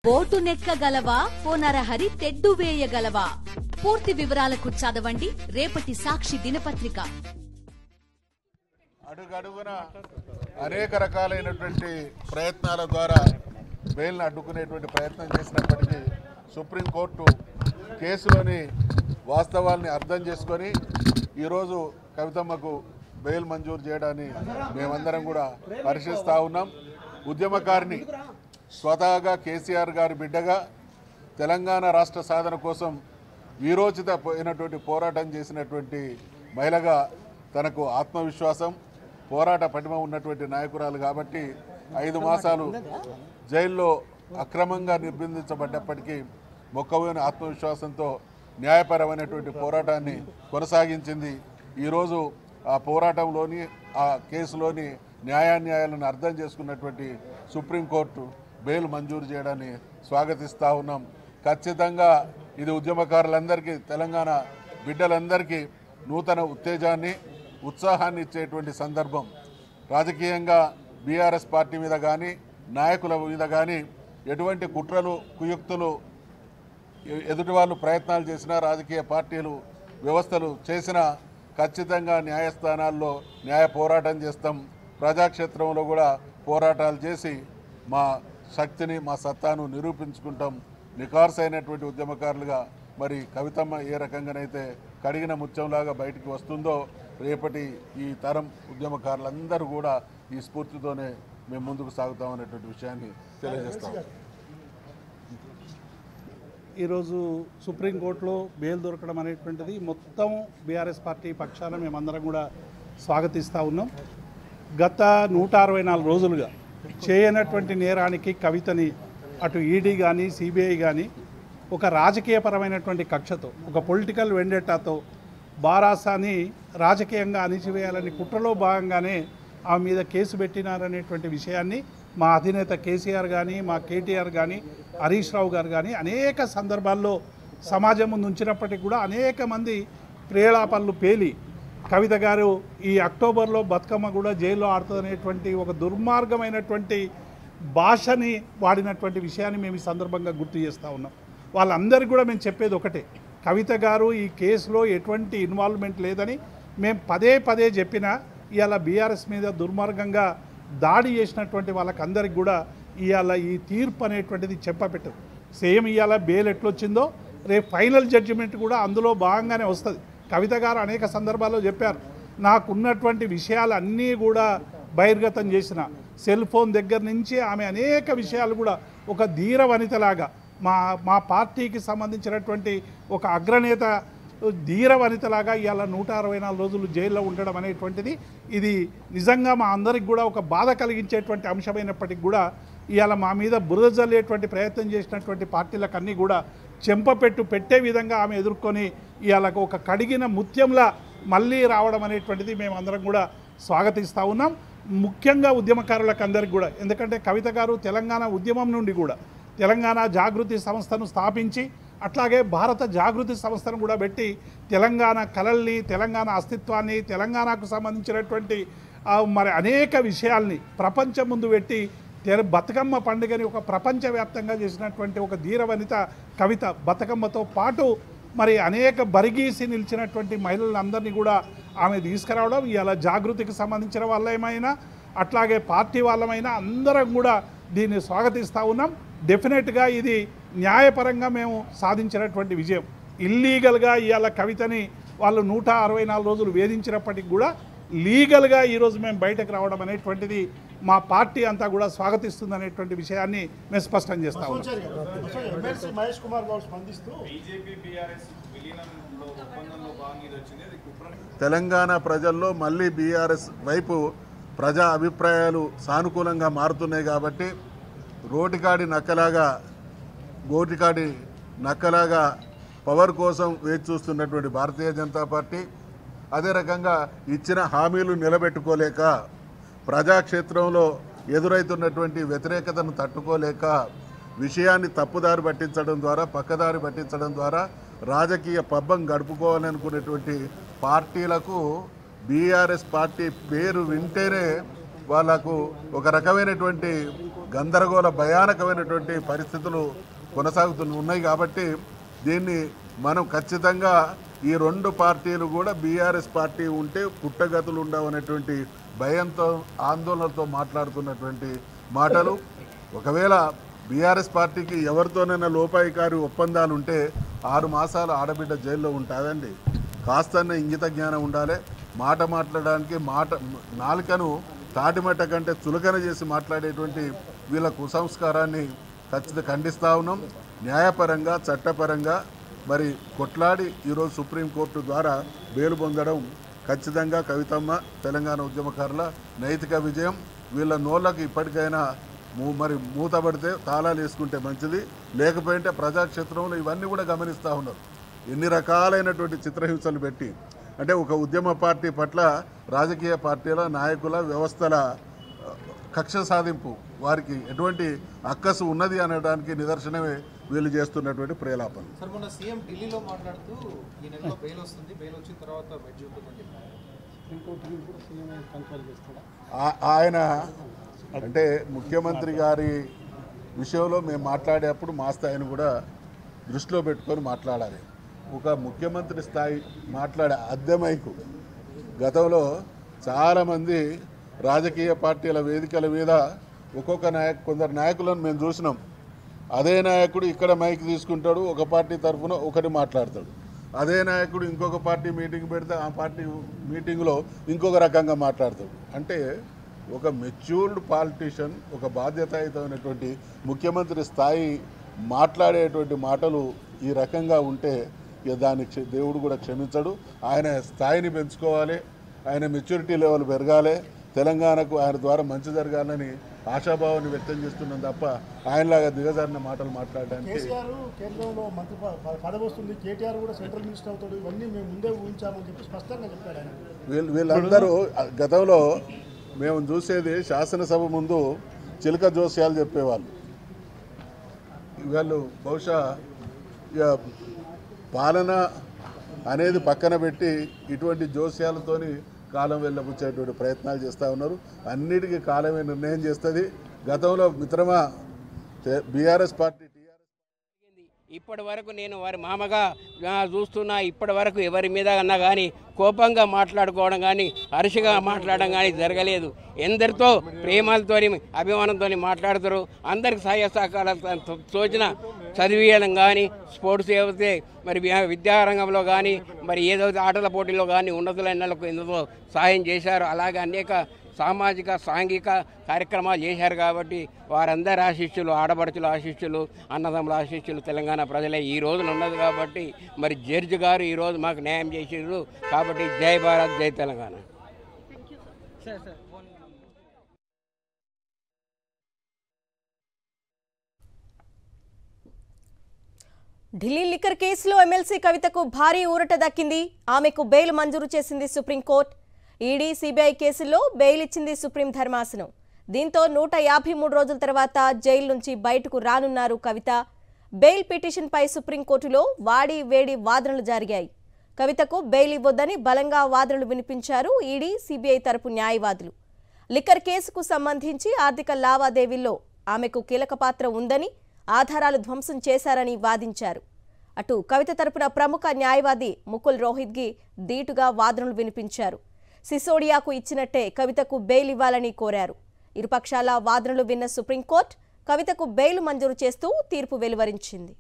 Boat నెక్కగలవా ఓ నరహరి తెడ్డు వేయగలవా? పూర్తి వివరాలకు చదవండి రేపటి సాక్షి దినపత్రిక. అడుగడుగున అనేక రకాలైనటువంటి ప్రయత్నాల ద్వారా బెయిల్ను అడ్డుకునేటువంటి ప్రయత్నం చేసినప్పటికీ సుప్రీంకోర్టు కేసులోని వాస్తవాల్ని అర్థం చేసుకొని ఈరోజు కవితమ్మకు బెయిల్ మంజూరు చేయడాన్ని మేమందరం కూడా పరిశీలిస్తూ ఉన్నాం. ఉద్యమకారిని స్వతహాగా కేసీఆర్ గారి బిడ్డగా తెలంగాణ రాష్ట్ర సాధన కోసం వీరోచితమైనటువంటి పోరాటం చేసినటువంటి మహిళగా తనకు ఆత్మవిశ్వాసం పోరాట పటిమ ఉన్నటువంటి నాయకురాలు కాబట్టి 5 మాసాలు జైల్లో అక్రమంగా నిర్బంధించబడ్డప్పటికీ మొక్కవోని ఆత్మవిశ్వాసంతో న్యాయపరమైనటువంటి పోరాటాన్ని కొనసాగించింది. ఈరోజు ఆ పోరాటంలోని ఆ కేసులోని న్యాయాన్యాయాలను అర్థం చేసుకున్నటువంటి సుప్రీంకోర్టు బెయిల్ మంజూరు చేయడాన్ని స్వాగతిస్తూ ఉన్నాం. ఖచ్చితంగా ఇది ఉద్యమకారులందరికీ తెలంగాణ బిడ్డలందరికీ నూతన ఉత్తేజాన్ని ఉత్సాహాన్ని ఇచ్చేటువంటి సందర్భం. రాజకీయంగా బీఆర్ఎస్ పార్టీ మీద కానీ నాయకుల మీద కానీ ఎటువంటి కుట్రలు కుయుక్తులు ఎదుటి వాళ్ళు ప్రయత్నాలు చేసినా రాజకీయ పార్టీలు వ్యవస్థలు చేసినా ఖచ్చితంగా న్యాయస్థానాల్లో న్యాయ పోరాటం చేస్తాం. ప్రజాక్షేత్రంలో కూడా పోరాటాలు చేసి మా శక్తిని మా సత్తాను నిరూపించుకుంటాం. నిఖార్సైనటువంటి ఉద్యమకారులుగా మరి కవితమ్మ ఏ రకంగానైతే కడిగిన ముత్యంలాగా బయటికి వస్తుందో రేపటి ఈ తరం ఉద్యమకారులందరూ కూడా ఈ స్ఫూర్తితోనే మేము ముందుకు సాగుతామనేటువంటి విషయాన్ని తెలియజేస్తాం. ఈరోజు సుప్రీంకోర్టులో బెయిల్ దొరకడం అనేటువంటిది మొత్తం బీఆర్ఎస్ పార్టీ పక్షాన మేమందరం కూడా స్వాగతిస్తూ ఉన్నాం. గత 164 రోజులుగా చేయనటువంటి నేరానికి కవితని అటు ఈడీ కానీ సిబిఐ కానీ ఒక రాజకీయపరమైనటువంటి కక్షతో ఒక పొలిటికల్ వెండెటాతో బారాసాని రాజకీయంగా అణిచివేయాలని కుట్రలో భాగంగానే ఆమె మీద కేసు పెట్టినారనేటువంటి విషయాన్ని మా అధినేత కేసీఆర్ కానీ మా కేటీఆర్ కానీ హరీష్ రావు గారు కానీ అనేక సందర్భాల్లో సమాజం ముందు ఉంచినప్పటికీ కూడా అనేక మంది ప్రేలాపనలు పేలి కవిత గారు ఈ అక్టోబర్లో బతుకమ్మ కూడా జైల్లో ఆడుతుందనేటువంటి ఒక దుర్మార్గమైనటువంటి భాషని వాడినటువంటి విషయాన్ని మేము ఈ సందర్భంగా గుర్తు చేస్తూ ఉన్నాం. వాళ్ళందరికీ కూడా మేము చెప్పేది ఒకటే, కవిత గారు ఈ కేసులో ఎటువంటి ఇన్వాల్వ్మెంట్ లేదని మేము పదే పదే చెప్పినా ఇవాళ బీఆర్ఎస్ మీద దుర్మార్గంగా దాడి చేసినటువంటి వాళ్ళకందరికి కూడా ఇవాళ ఈ తీర్పు అనేటువంటిది చెప్పపెట్టదు. సేమ్ ఇవాళ బెయిల్ ఎట్లొచ్చిందో రేపు ఫైనల్ జడ్జిమెంట్ కూడా అందులో భాగంగానే వస్తుంది. కవిత గారు అనేక సందర్భాల్లో చెప్పారు, నాకున్నటువంటి విషయాలన్నీ కూడా బహిర్గతం చేసిన సెల్ ఫోన్ దగ్గర నుంచి ఆమె అనేక విషయాలు కూడా ఒక ధీర వనితలాగా మా పార్టీకి సంబంధించినటువంటి ఒక అగ్రనేత ధీర వనితలాగా ఇవాళ 164 రోజులు జైల్లో ఉండడం అనేటువంటిది ఇది నిజంగా మా అందరికి కూడా ఒక బాధ కలిగించేటువంటి అంశమైనప్పటికీ కూడా ఇవాళ మా మీద బురద జల్లేటువంటి ప్రయత్నం చేసినటువంటి పార్టీలకు అన్నీ కూడా పెట్టే విధంగా ఆమె ఎదుర్కొని ఇవాళ ఒక కడిగిన ముత్యంలా మళ్ళీ రావడం అనేటువంటిది మేమందరం కూడా స్వాగతిస్తూ ఉన్నాం. ముఖ్యంగా ఉద్యమకారులకు అందరికీ కూడా, ఎందుకంటే కవిత గారు తెలంగాణ ఉద్యమం నుండి కూడా తెలంగాణ జాగృతి సంస్థను స్థాపించి అట్లాగే భారత జాగృతి సంస్థను కూడా పెట్టి తెలంగాణ కళల్ని తెలంగాణ అస్తిత్వాన్ని తెలంగాణకు సంబంధించినటువంటి మరి అనేక విషయాల్ని ప్రపంచం ముందు పెట్టి బతుకమ్మ పండుగని ఒక ప్రపంచవ్యాప్తంగా చేసినటువంటి ఒక ధీర వనిత కవిత. బతుకమ్మతో పాటు మరి అనేక బరిగీసి నిలిచినటువంటి మహిళలందరినీ కూడా ఆమె తీసుకురావడం ఇవాళ జాగృతికి సంబంధించిన వాళ్ళమైనా అట్లాగే పార్టీ వాళ్ళమైనా అందరం కూడా దీన్ని స్వాగతిస్తూ ఉన్నాం. డెఫినెట్గా ఇది న్యాయపరంగా మేము సాధించినటువంటి విజయం. ఇల్లీగల్గా ఇవాళ కవితని వాళ్ళు 164 రోజులు వేధించినప్పటికి కూడా లీగల్గా ఈరోజు మేము బయటకు రావడం అనేటువంటిది మా పార్టీ అంతా కూడా స్వాగతిస్తుంది అనేటువంటి విషయాన్ని మేము స్పష్టం చేస్తా ఉన్నాం. తెలంగాణ ప్రజల్లో మళ్ళీ బీఆర్ఎస్ వైపు ప్రజా అభిప్రాయాలు సానుకూలంగా మారుతున్నాయి కాబట్టి గోటికాడి నక్కలాగా పవర్ కోసం వేచి చూస్తున్నటువంటి భారతీయ జనతా పార్టీ అదే రకంగా ఇచ్చిన హామీలు నిలబెట్టుకోలేక ప్రజాక్షేత్రంలో ఎదురైతున్నటువంటి వ్యతిరేకతను తట్టుకోలేక విషయాన్ని తప్పుదారి పట్టించడం ద్వారా పక్కదారి పట్టించడం ద్వారా రాజకీయ పబ్బం గడుపుకోవాలనుకునేటువంటి పార్టీలకు బీఆర్ఎస్ పార్టీ పేరు వింటేనే వాళ్ళకు ఒక రకమైనటువంటి గందరగోళ భయానకమైనటువంటి పరిస్థితులు ఉన్నాయి కాబట్టి దీన్ని మనం ఖచ్చితంగా ఈ రెండు పార్టీలు కూడా బీఆర్ఎస్ పార్టీ ఉంటే పుట్టగతులు ఉండవనేటువంటి భయంతో ఆందోళనతో మాట్లాడుతున్నటువంటి మాటలు. ఒకవేళ బీఆర్ఎస్ పార్టీకి ఎవరితోనైనా లోపాయికారి ఒప్పందాలు ఉంటే 6 మాసాలు ఆడబిడ్డ జైల్లో ఉంటుందండి. కాస్తన్న ఇంగిత జ్ఞానం ఉండాలి. మాట్లాడడానికి నాలుకను తాటిమట్ట కంటే చులకన చేసి మాట్లాడేటువంటి వీళ్ళ కుసంస్కారాన్ని ఖచ్చితంగా ఖండిస్తూ ఉన్నాం. న్యాయపరంగా చట్టపరంగా మరి కొట్లాడి ఈరోజు సుప్రీంకోర్టు ద్వారా బెయిల్ పొందడం ఖచ్చితంగా కవితమ్మ తెలంగాణ ఉద్యమకారుల నైతిక విజయం. వీళ్ళ నోళ్ళకి ఇప్పటికైనా మరి మూతపడితే తాళాలు వేసుకుంటే మంచిది. లేకపోయింటే ప్రజాక్షేత్రంలో ఇవన్నీ కూడా గమనిస్తూ ఉన్నారు. ఎన్ని రకాలైనటువంటి చిత్రహింసలు పెట్టి అంటే ఒక ఉద్యమ పార్టీ పట్ల రాజకీయ పార్టీల నాయకుల వ్యవస్థల కక్ష సాధింపు వారికి ఎటువంటి అక్కసు ఉన్నది అనడానికి నిదర్శనమే వీళ్ళు చేస్తున్నటువంటి ప్రేలాపన. సార్ మొన్న సీఎం ఢిల్లీలో మాట్లాడుతూ ఈ నెలలో బెయిల్ వస్తుంది, బెయిల్ వచ్చిన తర్వాత వెడ్జ్ ఉంటుందని చెప్పారు. ఆయన అంటే ముఖ్యమంత్రి గారి విషయంలో మేము మాట్లాడేప్పుడు మా స్థాయిని కూడా దృష్టిలో పెట్టుకొని మాట్లాడాలి. ఒక ముఖ్యమంత్రి స్థాయి మాట్లాడే అద్దెమైకు గతంలో చాలామంది రాజకీయ పార్టీల వేదికల మీద కొందరు నాయకులను మేము చూసినాం. అదే నాయకుడు ఇక్కడ మైక్ తీసుకుంటాడు, ఒక పార్టీ తరఫున ఒకటి మాట్లాడతాడు. అదే నాయకుడు ఇంకొక పార్టీ మీటింగ్ పెడితే ఆ పార్టీ మీటింగ్లో ఇంకొక రకంగా మాట్లాడతాడు. అంటే ఒక మెచ్యూర్డ్ పాలిటీషియన్, ఒక బాధ్యతాయుతమైనటువంటి ముఖ్యమంత్రి స్థాయి మాట్లాడేటువంటి మాటలు ఈ రకంగా ఉంటే దాన్ని దేవుడు కూడా క్షమించడు. ఆయన స్థాయిని పెంచుకోవాలి, ఆయన మెచ్యూరిటీ లెవెల్ పెరగాలి, తెలంగాణకు ఆయన ద్వారా మంచి జరగాలని ఆశాభావాన్ని వ్యక్తం చేస్తున్నాం తప్ప ఆయనలాగా దిగజారిన మాటలు మాట్లాడడానికి. కేసీఆర్ కేంద్రంలో మంత్రి పదవి వస్తుంది, కేటీఆర్ కూడా సెంట్రల్ మినిస్టర్ అవుతాడు, ఇవన్నీ మేము ముందే ఊహించామని చెప్పి స్పష్టంగా చెప్పాడు ఆయన. వీళ్ళందరూ గతంలో మేము చూసేది శాసనసభ ముందు చిలక జోస్యాలు చెప్పేవాళ్ళు. వీళ్ళు బహుశా పాలన అనేది పక్కన పెట్టి ఇటువంటి జోస్యాలతోని కాలం వెళ్ళబుచ్చేటువంటి ప్రయత్నాలు చేస్తూ ఉన్నారు. అన్నిటికీ కాలమే నిర్ణయం చేస్తుంది. గతంలో మిత్రమా బీఆర్ఎస్ పార్టీ ఇప్పటి వరకు నేను వారి మామగా చూస్తున్నా. ఇప్పటి వరకు ఎవరి మీద అన్నా కానీ కోపంగా మాట్లాడుకోవడం కానీ హర్షగా మాట్లాడడం కానీ జరగలేదు. ఎందరితో ప్రేమలతో అభిమానంతో మాట్లాడతారు. అందరికి సహాయ సహకారాలు తోచిన చదివేయడం కానీ స్పోర్ట్స్ ఏవైతే మరి విద్యారంగంలో కానీ మరి ఏదైతే ఆటల పోటీలో కానీ ఉన్నతులైనలకు ఎంతో సహాయం చేశారు. అలాగే అనేక సామాజిక సాంఘిక కార్యక్రమాలు చేశారు. కాబట్టి వారందరి ఆశీస్సులు, ఆడపడుచుల ఆశీస్సులు, అన్నదమ్ముల ఆశీస్సులు తెలంగాణ ప్రజలే ఈ రోజున ఉన్నది. కాబట్టి మరి జడ్జి గారు ఈరోజు మాకు న్యాయం చేసారు. కాబట్టి జై భారత్, జై తెలంగాణ. ఢిల్లీ లిక్కర్ కేసులో ఎమ్మెల్సీ కవితకు భారీ ఊరట దక్కింది. ఆమెకు బెయిల్ మంజూరు చేసింది సుప్రీంకోర్టు. ఈడీ, సిబిఐ కేసుల్లో బెయిల్ ఇచ్చింది సుప్రీం ధర్మాసనం. దీంతో 153 రోజుల తర్వాత జైలు నుంచి బయటకు రానున్నారు కవిత. బెయిల్ పిటిషన్పై సుప్రీంకోర్టులో వాడి వేడి వాదనలు జరిగాయి. కవితకు బెయిల్ ఇవ్వొద్దని బలంగా వాదనలు వినిపించారు ఈడీ, సిబిఐ తరపు న్యాయవాదులు. లిక్కర్ కేసుకు సంబంధించి ఆర్థిక లావాదేవీల్లో ఆమెకు కీలక పాత్ర ఉందని, ఆధారాలు ధ్వంసం చేశారని వాదించారు. అటు కవిత తరపున ప్రముఖ న్యాయవాది ముకుల్ రోహిత్గి ధీటుగా వాదనలు వినిపించారు. సిసోడియాకు ఇచ్చినట్టే కవితకు బెయిల్ ఇవ్వాలని కోరారు. ఇరుపక్షాల వాదనలు విన్న సుప్రీంకోర్టు కవితకు బెయిల్ మంజూరు చేస్తూ తీర్పు వెలువరించింది.